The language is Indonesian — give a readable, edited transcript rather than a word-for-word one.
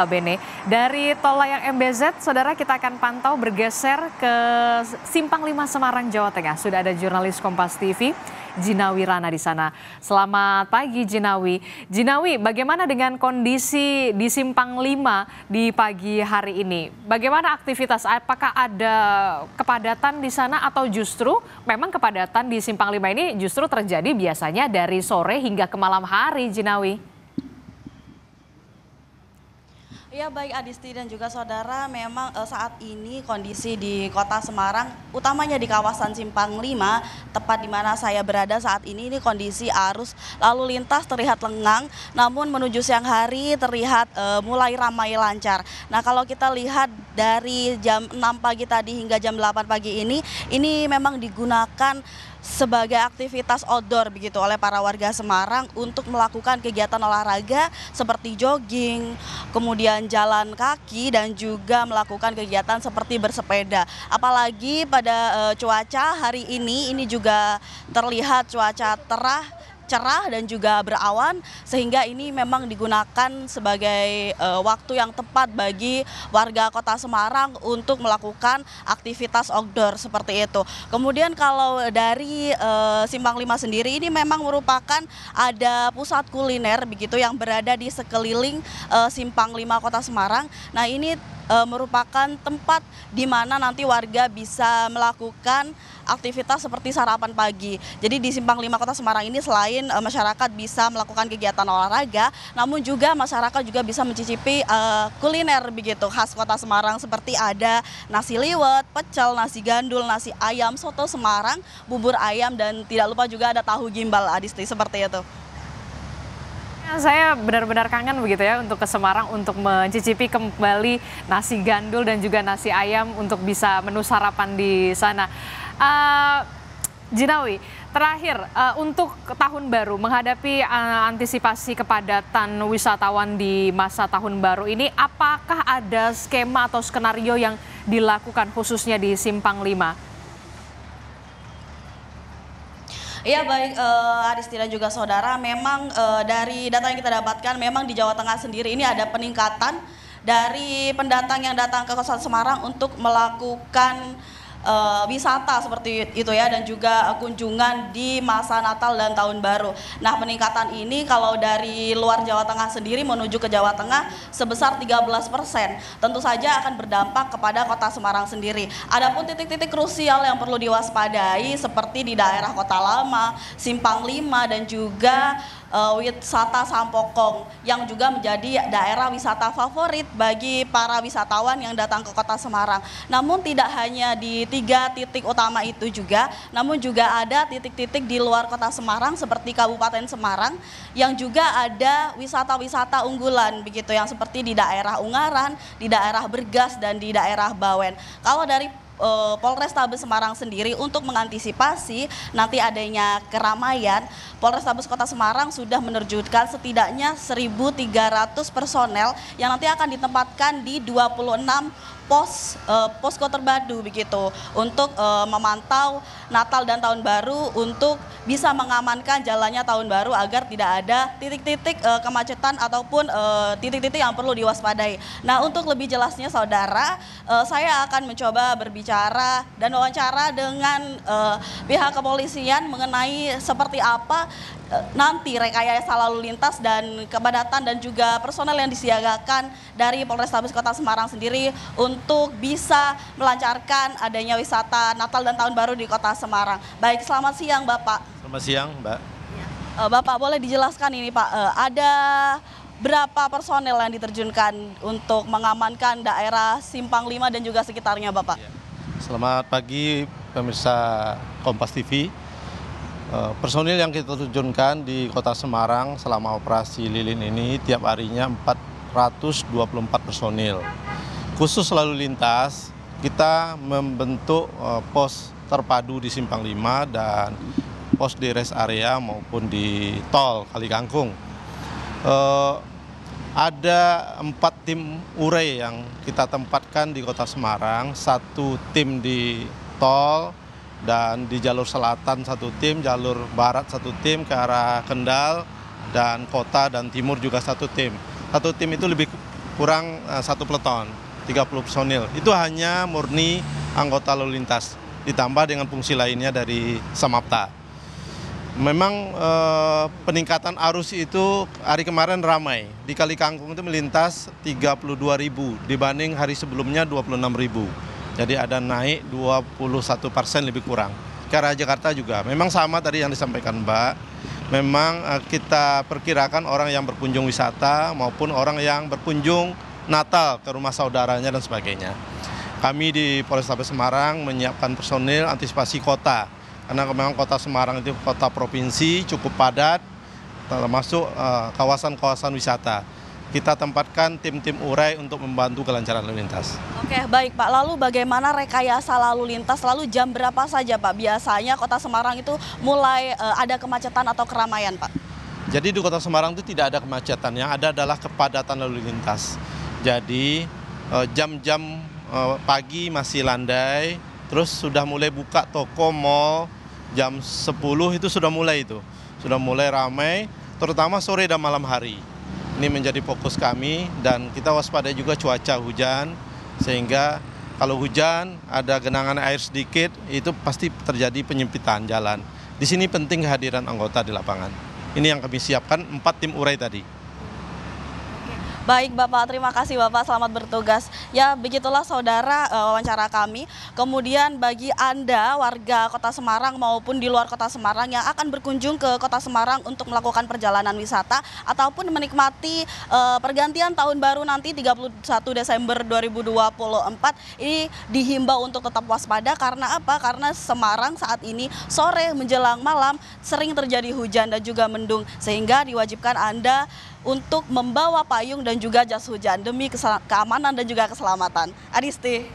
Bene. Dari tol layang MBZ, saudara kita akan pantau bergeser ke Simpang 5 Semarang, Jawa Tengah. Sudah ada jurnalis Kompas TV, Jinawi Rana di sana. Selamat pagi Jinawi. Jinawi, bagaimana dengan kondisi di Simpang 5 di pagi hari ini? Bagaimana aktivitas? Apakah ada kepadatan di sana atau justru memang kepadatan di Simpang 5 ini justru terjadi biasanya dari sore hingga ke malam hari, Jinawi? Ya baik Adisti dan juga saudara, memang saat ini kondisi di kota Semarang, utamanya di kawasan Simpang 5, tepat di mana saya berada saat ini kondisi arus lalu lintas terlihat lengang, namun menuju siang hari terlihat mulai ramai lancar. Nah kalau kita lihat dari jam 6 pagi tadi hingga jam 8 pagi ini memang digunakan sebagai aktivitas outdoor begitu oleh para warga Semarang untuk melakukan kegiatan olahraga seperti jogging, kemudian jalan kaki dan juga melakukan kegiatan seperti bersepeda. Apalagi pada cuaca hari ini juga terlihat cuaca cerah dan juga berawan, sehingga ini memang digunakan sebagai waktu yang tepat bagi warga kota Semarang untuk melakukan aktivitas outdoor seperti itu. Kemudian kalau dari Simpang 5 sendiri ini memang merupakan ada pusat kuliner begitu yang berada di sekeliling Simpang 5 kota Semarang. Nah ini merupakan tempat di mana nanti warga bisa melakukan aktivitas seperti sarapan pagi. Jadi di Simpang 5 Kota Semarang ini selain masyarakat bisa melakukan kegiatan olahraga, namun juga masyarakat juga bisa mencicipi kuliner begitu khas Kota Semarang seperti ada nasi liwet, pecel, nasi gandul, nasi ayam, soto Semarang, bubur ayam dan tidak lupa juga ada tahu gimbal, Adisti, seperti itu. Saya benar-benar kangen begitu ya untuk ke Semarang untuk mencicipi kembali nasi gandul dan juga nasi ayam untuk bisa menu sarapan di sana. Jinawi, terakhir untuk tahun baru menghadapi antisipasi kepadatan wisatawan di masa tahun baru ini, apakah ada skema atau skenario yang dilakukan khususnya di Simpang 5? Iya baik Adisti dan juga saudara, memang dari data yang kita dapatkan memang di Jawa Tengah sendiri ini ada peningkatan dari pendatang yang datang ke Kota Semarang untuk melakukan wisata seperti itu ya, dan juga kunjungan di masa Natal dan Tahun Baru. Nah peningkatan ini kalau dari luar Jawa Tengah sendiri menuju ke Jawa Tengah sebesar 13%. Tentu saja akan berdampak kepada kota Semarang sendiri. Adapun titik-titik krusial yang perlu diwaspadai seperti di daerah Kota Lama, Simpang 5 dan juga wisata Sampokong yang juga menjadi daerah wisata favorit bagi para wisatawan yang datang ke kota Semarang. Namun tidak hanya di 3 titik utama itu juga, namun juga ada titik-titik di luar kota Semarang seperti Kabupaten Semarang yang juga ada wisata-wisata unggulan begitu yang seperti di daerah Ungaran, di daerah Bergas dan di daerah Bawen. Kalau dari Polrestabes Semarang sendiri untuk mengantisipasi nanti adanya keramaian, Polrestabes Kota Semarang sudah menerjunkan setidaknya 1.300 personel yang nanti akan ditempatkan di 26 posko terpadu begitu untuk memantau Natal dan Tahun Baru untuk bisa mengamankan jalannya Tahun Baru agar tidak ada titik-titik kemacetan ataupun titik-titik yang perlu diwaspadai. Nah untuk lebih jelasnya saudara, saya akan mencoba berbicara dan wawancara dengan pihak kepolisian mengenai seperti apa nanti rekayasa lalu lintas dan kepadatan dan juga personel yang disiagakan dari Polrestabes Kota Semarang sendiri untuk bisa melancarkan adanya wisata Natal dan Tahun Baru di Kota Semarang. Baik, selamat siang Bapak. Selamat siang Mbak. Bapak boleh dijelaskan ini Pak, ada berapa personel yang diterjunkan untuk mengamankan daerah Simpang 5 dan juga sekitarnya Bapak? Selamat pagi pemirsa Kompas TV. Personil yang kita terjunkan di Kota Semarang selama operasi lilin ini tiap harinya 424 personil. Khusus lalu lintas, kita membentuk pos terpadu di Simpang 5 dan pos di rest area maupun di tol Kali Kangkung. Ada 4 tim URE yang kita tempatkan di Kota Semarang, 1 tim di tol, dan di jalur selatan 1 tim, jalur barat 1 tim ke arah Kendal, dan kota dan timur juga 1 tim. 1 tim itu lebih kurang 1 peleton, 30 personil. Itu hanya murni anggota lalu lintas, ditambah dengan fungsi lainnya dari Samapta. Memang peningkatan arus itu hari kemarin ramai. Di Kali Kangkung itu melintas 32.000 dibanding hari sebelumnya 26.000. Jadi ada naik 21% lebih kurang. Ke arah Jakarta juga. Memang sama tadi yang disampaikan Mbak. Memang kita perkirakan orang yang berkunjung wisata maupun orang yang berkunjung Natal ke rumah saudaranya dan sebagainya. Kami di Polrestabes Semarang menyiapkan personil antisipasi kota. Karena memang kota Semarang itu kota provinsi, cukup padat, termasuk kawasan-kawasan wisata. Kita tempatkan tim-tim urai untuk membantu kelancaran lalu lintas. Oke, baik Pak. Lalu bagaimana rekayasa lalu lintas? Lalu jam berapa saja Pak? Biasanya kota Semarang itu mulai ada kemacetan atau keramaian Pak? Jadi di kota Semarang itu tidak ada kemacetan, yang ada adalah kepadatan lalu lintas. Jadi jam-jam pagi masih landai, terus sudah mulai buka toko, mall, jam 10 itu sudah mulai ramai, terutama sore dan malam hari. Ini menjadi fokus kami dan kita waspadai juga cuaca hujan, sehingga kalau hujan ada genangan air sedikit itu pasti terjadi penyempitan jalan. Di sini penting kehadiran anggota di lapangan. Ini yang kami siapkan 4 tim urai tadi. Baik Bapak, terima kasih Bapak, selamat bertugas. Ya begitulah saudara wawancara kami. Kemudian bagi Anda warga Kota Semarang maupun di luar Kota Semarang yang akan berkunjung ke Kota Semarang untuk melakukan perjalanan wisata ataupun menikmati pergantian tahun baru nanti 31 Desember 2024, ini dihimbau untuk tetap waspada. Karena apa? Karena Semarang saat ini sore menjelang malam sering terjadi hujan dan juga mendung, sehingga diwajibkan Anda untuk membawa payung dan juga jas hujan demi keamanan dan juga keselamatan. Adisti.